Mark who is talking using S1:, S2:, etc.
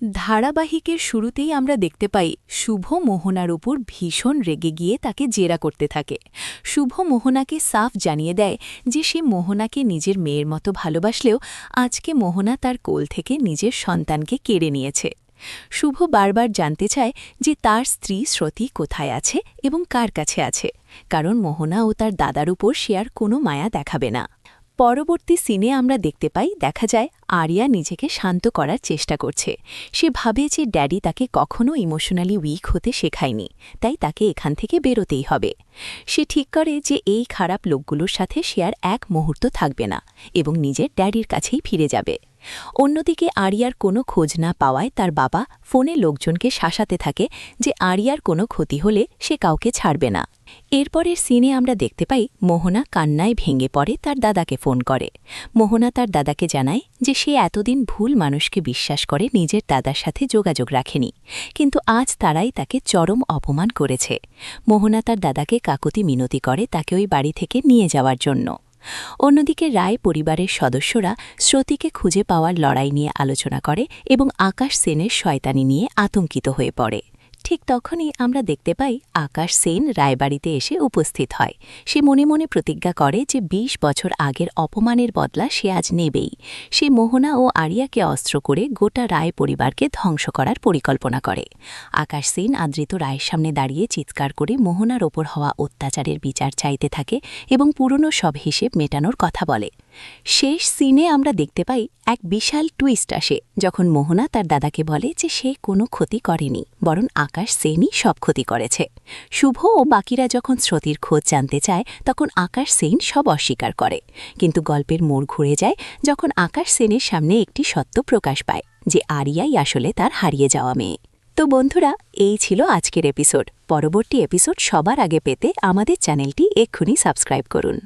S1: ধারাবাহিকের শুরুতেই আমরা দেখতে পাই শুভ মোহনার উপর ভীষণ রেগে গিয়ে তাকে জেরা করতে থাকে। শুভ মোহনাকে সাফ জানিয়ে দেয় যে সে মোহনাকে নিজের মেয়ের মতো ভালোবাসলেও আজকে মোহনা তার কোল থেকে নিজের সন্তানকে কেড়ে নিয়েছে। শুভ বারবার জানতে চায় যে তার স্ত্রী শ্রুতি কোথায় আছে এবং কার কাছে আছে, কারণ মোহনা ও তার দাদার উপর সে আর কোনো মায়া দেখাবে না। পরবর্তী সিনে আমরা দেখতে পাই দেখা যায় আরিয়া নিজেকে শান্ত করার চেষ্টা করছে। সে ভাবে যে ড্যাডি তাকে কখনো ইমোশনালি উইক হতে শেখায়নি, তাই তাকে এখান থেকে বেরোতেই হবে। সে ঠিক করে যে এই খারাপ লোকগুলোর সাথে সে আর এক মুহূর্ত থাকবে না এবং নিজের ড্যাডির কাছেই ফিরে যাবে। অন্যদিকে আরিয়ার কোনো খোঁজ না পাওয়ায় তার বাবা ফোনে লোকজনকে শাসাতে থাকে যে আরিয়ার কোনো ক্ষতি হলে সে কাউকে ছাড়বে না। এরপরের সিনে আমরা দেখতে পাই মোহনা কান্নায় ভেঙে পড়ে তার দাদাকে ফোন করে। মোহনা তার দাদাকে জানায় যে সে এতদিন ভুল মানুষকে বিশ্বাস করে নিজের দাদার সাথে যোগাযোগ রাখেনি, কিন্তু আজ তারাই তাকে চরম অপমান করেছে। মোহনা তার দাদাকে কাকুতি মিনতি করে তাকে ওই বাড়ি থেকে নিয়ে যাওয়ার জন্য। অন্যদিকে রায় পরিবারের সদস্যরা শ্রুতিকে খুঁজে পাওয়ার লড়াই নিয়ে আলোচনা করে এবং আকাশ সেনের শয়তানি নিয়ে আতঙ্কিত হয়ে পড়ে। ঠিক তখনই আমরা দেখতে পাই আকাশ সেন রায়বাড়িতে এসে উপস্থিত হয়। সে মনে মনে প্রতিজ্ঞা করে যে ২০ বছর আগের অপমানের বদলা সে আজ নেবেই। সে মোহনা ও আরিয়াকে অস্ত্র করে গোটা রায় পরিবারকে ধ্বংস করার পরিকল্পনা করে। আকাশ সেন আদৃত রায়ের সামনে দাঁড়িয়ে চিৎকার করে মোহনার ওপর হওয়া অত্যাচারের বিচার চাইতে থাকে এবং পুরনো সব হিসেব মেটানোর কথা বলে। শেষ সিনে আমরা দেখতে পাই এক বিশাল টুইস্ট আসে যখন মোহনা তার দাদাকে বলে যে সে কোনো ক্ষতি করেনি, বরং আকাশ সেনই সব ক্ষতি করেছে। শুভ ও বাকিরা যখন শ্রুতির খোঁজ জানতে চায় তখন আকাশ সেন সব অস্বীকার করে, কিন্তু গল্পের মোড় ঘুরে যায় যখন আকাশ সেনের সামনে একটি সত্য প্রকাশ পায় যে আরিয়াই আসলে তার হারিয়ে যাওয়া মেয়ে। তো বন্ধুরা, এই ছিল আজকের এপিসোড। পরবর্তী এপিসোড সবার আগে পেতে আমাদের চ্যানেলটি এক্ষুনি সাবস্ক্রাইব করুন।